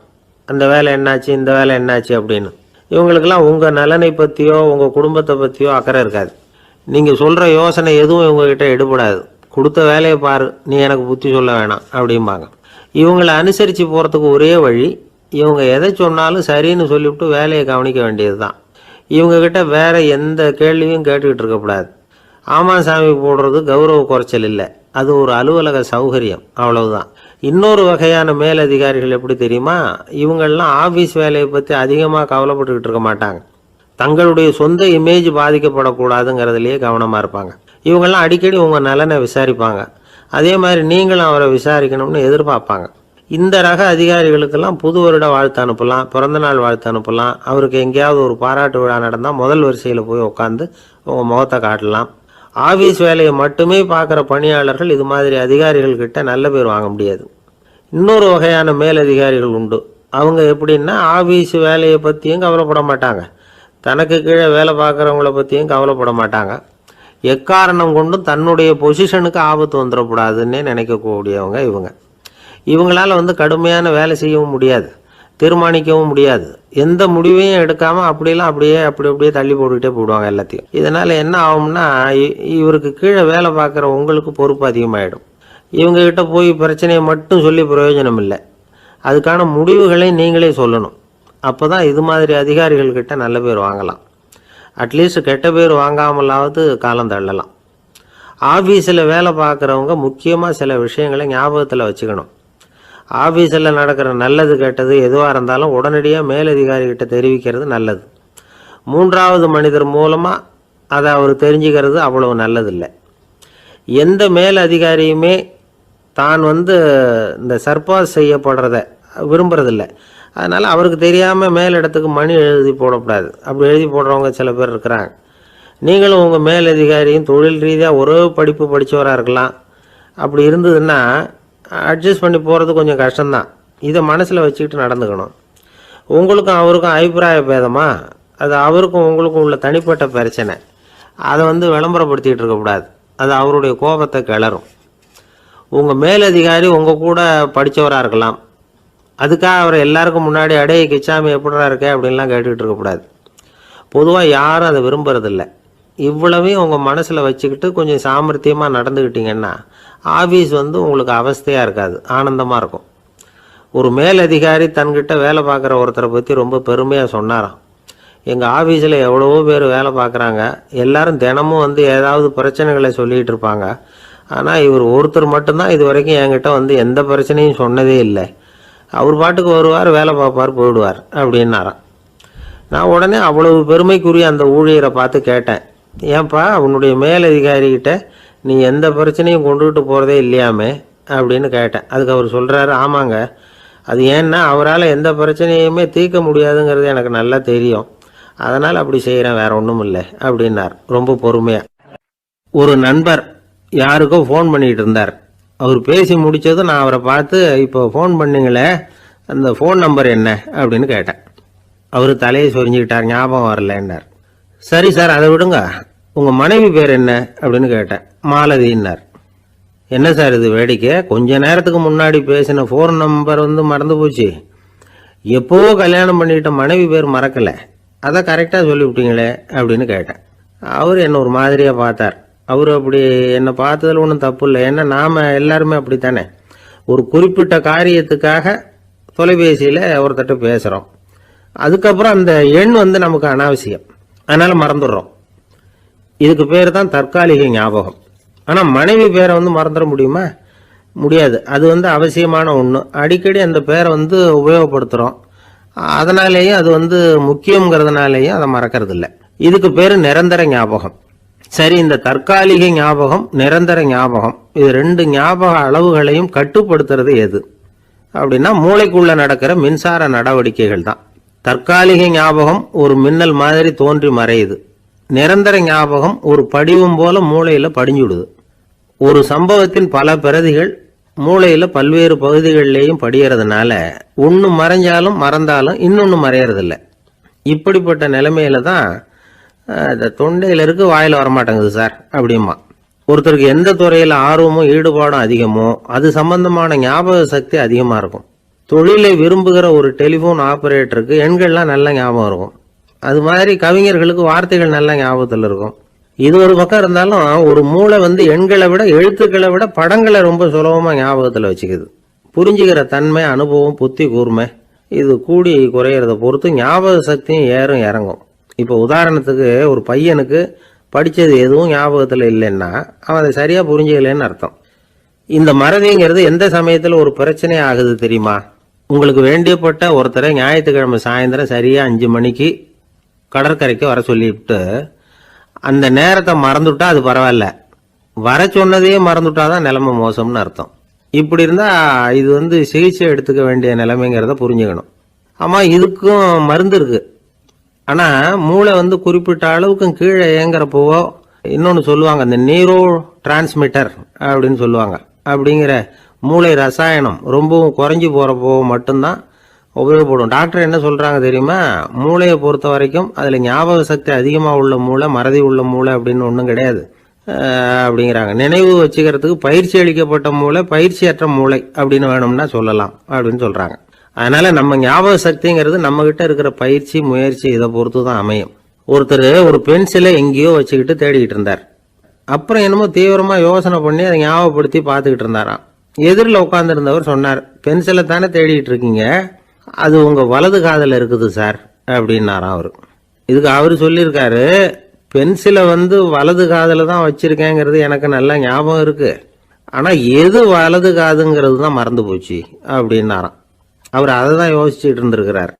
Speaker 1: அந்த வேலை என்னாச்சு, இந்த வேலை என்னாச்சு அப்படின்னு. இவங்களுக்கெல்லாம் உங்கள் நலனை பற்றியோ உங்கள் குடும்பத்தை பற்றியோ அக்கறை இருக்காது. நீங்கள் சொல்கிற யோசனை எதுவும் இவங்ககிட்ட எடுபடாது. கொடுத்த வேலையை பாரு, நீ எனக்கு புத்தி சொல்ல வேணாம் அப்படிம்பாங்க. இவங்களை அனுசரித்து போகிறதுக்கு ஒரே வழி, இவங்க எதை சொன்னாலும் சரின்னு சொல்லிவிட்டு வேலையை கவனிக்க வேண்டியது தான். இவங்ககிட்ட வேற எந்த கேள்வியும் கேட்டுக்கிட்டு இருக்கக்கூடாது. ஆமாம் சாமி போடுறது கௌரவ குறைச்சல் இல்லை, அது ஒரு அலுவலக சௌகரியம், அவ்வளவுதான். இன்னொரு வகையான மேலதிகாரிகள் எப்படி தெரியுமா? இவங்கெல்லாம் ஆஃபீஸ் வேலையை பற்றி அதிகமாக கவலைப்பட்டுக்கிட்டு இருக்க மாட்டாங்க. தங்களுடைய சொந்த இமேஜ் பாதிக்கப்படக்கூடாதுங்கிறதுலையே கவனமாக இருப்பாங்க. இவங்கெல்லாம் அடிக்கடி உங்கள் நலனை விசாரிப்பாங்க. அதே மாதிரி நீங்களும் அவரை விசாரிக்கணும்னு எதிர்பார்ப்பாங்க. இந்த ரக அதிகாரிகளுக்கெல்லாம் புது வருட வாழ்த்து அனுப்பலாம், பிறந்தநாள் வாழ்த்து அனுப்பலாம். அவருக்கு எங்கேயாவது ஒரு பாராட்டு விழா நடந்தால் முதல் வரிசையில் போய் உட்காந்து உங்கள் முகத்தை காட்டலாம். ஆஃபீஸ் வேலையை மட்டுமே பார்க்குற பணியாளர்கள் இது மாதிரி அதிகாரிகள்கிட்ட நல்ல பேர் வாங்க முடியாது. இன்னொரு வகையான மேலதிகாரிகள் உண்டு. அவங்க எப்படின்னா, ஆஃபீஸ் வேலையை பற்றியும் கவலைப்பட மாட்டாங்க, தனக்கு கீழே வேலை பார்க்குறவங்கள பற்றியும் கவலைப்பட மாட்டாங்க. எக்காரணம் கொண்டும் தன்னுடைய பொசிஷனுக்கு ஆபத்து வந்துடக்கூடாதுன்னே நினைக்கக்கூடியவங்க இவங்க. இவங்களால் கடுமையான வேலை செய்யவும் முடியாது, தீர்மானிக்கவும் முடியாது. எந்த முடிவையும் எடுக்காமல் அப்படியே தள்ளி போட்டுக்கிட்டே போடுவாங்க எல்லாத்தையும். இதனால் என்ன ஆகும்னா, இவருக்கு கீழே வேலை பார்க்குற உங்களுக்கு பொறுப்பு அதிகமாகிடும். இவங்ககிட்ட போய் பிரச்சனையை மட்டும் சொல்லி பிரயோஜனம் இல்லை, அதுக்கான முடிவுகளை நீங்களே சொல்லணும். அப்போ தான் இது மாதிரி அதிகாரிகள்கிட்ட நல்ல பேர் வாங்கலாம். அட்லீஸ்ட் கெட்ட பேர் வாங்காமலாவது காலம் தள்ளலாம். ஆஃபீஸில் வேலை பார்க்குறவங்க முக்கியமாக சில விஷயங்களை ஞாபகத்தில் வச்சுக்கணும். ஆஃபீஸில் நடக்கிற நல்லது கெட்டது எதுவாக இருந்தாலும் உடனடியாக மேலதிகாரிகிட்ட தெரிவிக்கிறது நல்லது. 3வது மனிதர் மூலமாக அதை அவர் தெரிஞ்சுக்கிறது அவ்வளவு நல்லதில்லை. எந்த மேலதிகாரியுமே தான் இந்த சர்பாஸ் செய்யப்படுறத விரும்புறதில்லை. அதனால் அவருக்கு தெரியாமல் மேலிடத்துக்கு மணி எழுதி போடக்கூடாது. அப்படி எழுதி போடுறவங்க சில பேர் இருக்கிறாங்க. நீங்களும் உங்கள் மேலதிகாரியும் தொழில் ரீதியாக ஒரே படிப்பு படித்தவராக இருக்கலாம். அப்படி இருந்ததுன்னா அட்ஜஸ்ட் பண்ணி போகிறது கொஞ்சம் கஷ்டம்தான். இதை மனசில் வச்சுக்கிட்டு நடந்துக்கணும். உங்களுக்கும் அவருக்கும் அபிப்பிராய பேதமா, அது அவருக்கும் உங்களுக்கும் உள்ள தனிப்பட்ட பிரச்சனை, அதை விளம்பரப்படுத்திக்கிட்டு இருக்கக்கூடாது. அது அவருடைய கோபத்தை கிளறும். உங்கள் மேலதிகாரி உங்கள் கூட படித்தவராக இருக்கலாம். அதுக்காக அவரை எல்லாருக்கும் முன்னாடி அடைய கிச்சாமி எப்படிடா இருக்க அப்படின்லாம் கேட்டுக்கிட்டு இருக்கக்கூடாது. பொதுவாக யாரும் அதை விரும்புறதில்லை. இவ்வளவையும் உங்கள் மனசில் வச்சுக்கிட்டு கொஞ்சம் சாமர்த்தியமாக நடந்துக்கிட்டிங்கன்னா ஆஃபீஸ் உங்களுக்கு அவஸ்தையாக இருக்காது, ஆனந்தமாக இருக்கும். ஒரு மேலதிகாரி தன்கிட்ட வேலை பார்க்குற ஒருத்தரை பற்றி ரொம்ப பெருமையாக சொன்னாராம். எங்கள் ஆஃபீஸில் எவ்வளவோ பேர் வேலை பார்க்குறாங்க, எல்லாரும் தினமும் ஏதாவது பிரச்சனைகளை சொல்லிகிட்டு இருப்பாங்க. ஆனால் இவர் ஒருத்தர் மட்டும்தான் இது வரைக்கும் என்கிட்ட எந்த பிரச்சனையும் சொன்னதே இல்லை. அவர் பாட்டுக்கு வருவார், வேலை பார்ப்பார், போயிடுவார் அப்படின்னாராம். நான் உடனே அவ்வளவு பெருமைக்குரிய அந்த ஊழியரை பார்த்து கேட்டேன், ஏன்பா உன்னுடைய மேலதிகாரிகிட்ட நீ எந்த பிரச்சனையும் கொண்டுகிட்டு போகிறதே இல்லையாமே அப்படின்னு கேட்டேன். அதுக்கு அவர் சொல்கிறாரு, ஆமாங்க, அது ஏன்னா அவரால் எந்த பிரச்சனையுமே தீர்க்க முடியாதுங்கிறது எனக்கு நல்லா தெரியும், அதனால் அப்படி செய்கிறேன், வேற ஒன்றும் இல்லை அப்படின்னார் ரொம்ப பொறுமையாக. ஒரு நண்பர் யாருக்கோ ஃபோன் பண்ணிகிட்டு இருந்தார். அவர் பேசி முடித்ததும் நான் அவரை பார்த்து, இப்போ ஃபோன் பண்ணிங்களே, அந்த ஃபோன் நம்பர் என்ன அப்படின்னு கேட்டேன். அவர் தலையை சொரிஞ்சுக்கிட்டார், ஞாபகம் வரலன்னார். சரி சார், அதை விடுங்க, உங்கள் மனைவி பேர் என்ன அப்படின்னு கேட்டேன். மாலதின்னார். என்ன சார் இது வேடிக்கை, கொஞ்ச நேரத்துக்கு முன்னாடி பேசின ஃபோன் நம்பர் மறந்து போச்சு, எப்போவோ கல்யாணம் பண்ணிக்கிட்ட மனைவி பேர் மறக்கலை, அதை கரெக்டாக சொல்லிவிட்டீங்களே அப்படின்னு கேட்டேன். அவர் என்ன ஒரு மாதிரியாக பார்த்தார். அவர் அப்படி என்னை பார்த்ததில் ஒன்றும் தப்பு இல்லை, ஏன்னா நாம் எல்லாருமே அப்படித்தானே. ஒரு குறிப்பிட்ட காரியத்துக்காக தொலைபேசியில் ஒருத்தட்ட பேசுகிறோம், அதுக்கப்புறம் அந்த எண் நமக்கு அனாவசியம், அதனால் மறந்துடுறோம். இதுக்கு பேர் தான் தற்காலிக ஞாபகம். ஆனால் மனைவி பேரை மறந்துட முடியுமா? முடியாது. அது அவசியமான ஒன்று. அடிக்கடி அந்த பேரை உபயோகப்படுத்துகிறோம். அதனாலேயும் அது முக்கியங்கிறதுனாலேயும் அதை மறக்கிறது இல்லை. இதுக்கு பேர் நிரந்தர ஞாபகம். சரி, இந்த தற்காலிக ஞாபகம், நிரந்தர ஞாபகம், இது ரெண்டு ஞாபக அளவுகளையும் கட்டுப்படுத்துறது எது அப்படின்னா மூளைக்குள்ள நடக்கிற மின்சார நடவடிக்கைகள் தான். தற்காலிக ஞாபகம் ஒரு மின்னல் மாதிரி தோன்றி மறையுது. நிரந்தர ஞாபகம் ஒரு படிவம் போல மூளையில படிஞ்சுடுது. ஒரு சம்பவத்தின் பல பிரதிகள் மூளையில பல்வேறு பகுதிகளிலேயும் படியறதுனால ஒன்று மறைஞ்சாலும் மறந்தாலும் இன்னொன்று மறையறதில்லை. இப்படிப்பட்ட நிலைமையில தான் தொண்டையில இருக்கு, வாயில வரமாட்டேங்குது சார் அப்படிமா. ஒருத்தருக்கு எந்த துறையில ஆர்வமும் ஈடுபாடும் அதிகமோ அது சம்பந்தமான ஞாபக சக்தி அதிகமா இருக்கும். தொழிலை விரும்புகிற ஒரு டெலிபோன் ஆபரேட்டருக்கு எண்கள்லாம் நல்ல ஞாபகம் இருக்கும். அது மாதிரி கவிஞர்களுக்கு வார்த்தைகள் நல்ல ஞாபகத்தில் இருக்கும். இது ஒரு பக்கம் இருந்தாலும் ஒரு மூளை எண்களை விட எழுத்துக்களை விட படங்களை ரொம்ப சுலபமா ஞாபகத்தில் வச்சுக்குது. புரிஞ்சுக்கிற தன்மை, அனுபவம், புத்தி கூர்மை இது கூடி குறையிறத பொறுத்து ஞாபக சக்தியும் ஏறும் இறங்கும். இப்போ உதாரணத்துக்கு ஒரு பையனுக்கு படித்தது எதுவும் ஞாபகத்தில் இல்லைன்னா அவன் அதை சரியாக புரிஞ்சுக்கலன்னு அர்த்தம். இந்த மறதிங்கிறது எந்த சமயத்தில் ஒரு பிரச்சனை ஆகுது தெரியுமா? உங்களுக்கு வேண்டியப்பட்ட ஒருத்தரை ஞாயிற்றுக்கிழமை சாயந்தரம் சரியாக 5 மணிக்கு கடற்கரைக்கு வர சொல்லிவிட்டு அந்த நேரத்தை மறந்துட்டா அது பரவாயில்ல, வர சொன்னதையே மறந்துட்டாதான் நிலைமை மோசம்னு அர்த்தம். இப்படி இருந்தால் இது சிகிச்சை எடுத்துக்க வேண்டிய நிலைமைங்கிறத புரிஞ்சுக்கணும். ஆமாம், இதுக்கும் மருந்து இருக்கு. ஆனால் மூளை குறிப்பிட்ட அளவுக்கும் கீழே இயங்குறப்போவோ இன்னொன்று சொல்லுவாங்க, இந்த நியூரோ டிரான்ஸ்மிட்டர் அப்படின்னு சொல்லுவாங்க. அப்படிங்கிற மூளை ரசாயனம் ரொம்பவும் குறைஞ்சி போகிறப்போ மட்டும்தான் உபயோகப்படும். டாக்டர் என்ன சொல்கிறாங்க தெரியுமா? மூளையை பொறுத்த வரைக்கும் அதில் ஞாபக சக்தி அதிகமாக உள்ள மூளை, மறதி உள்ள மூளை அப்படின்னு ஒன்றும் கிடையாது அப்படிங்கிறாங்க. நினைவு வச்சுக்கிறதுக்கு பயிற்சி அளிக்கப்பட்ட மூளை, பயிற்சியற்ற மூளை அப்படின்னு வேணும்னா சொல்லலாம் அப்படின்னு சொல்கிறாங்க. அதனால நம்ம ஞாபக சக்திங்கிறது நம்ம கிட்ட இருக்கிற பயிற்சி, முயற்சி இதை பொறுத்து தான் அமையும். ஒருத்தர் ஒரு பென்சிலை எங்கேயோ வச்சுக்கிட்டு தேடிக்கிட்டு இருந்தார். அப்புறம் என்னமோ தீவிரமா யோசனை பண்ணி அதை ஞாபகப்படுத்தி பார்த்துக்கிட்டு இருந்தாராம். எதிரில் உட்காந்துருந்தவர் சொன்னார், பென்சிலை தானே தேடிக்கிட்டு இருக்கீங்க, அது உங்க வலது காதில் இருக்குது சார் அப்படின்னாராம் அவரு. இதுக்கு அவரு சொல்லியிருக்காரு, பென்சிலை வலது காதில் தான் வச்சிருக்கேங்கிறது எனக்கு நல்லா ஞாபகம் இருக்கு, ஆனா எது வலது காதுங்கிறது தான் மறந்து போச்சு அப்படின்னாராம். அவர் அதை தான் யோசிச்சுட்டு இருந்திருக்கிறார்.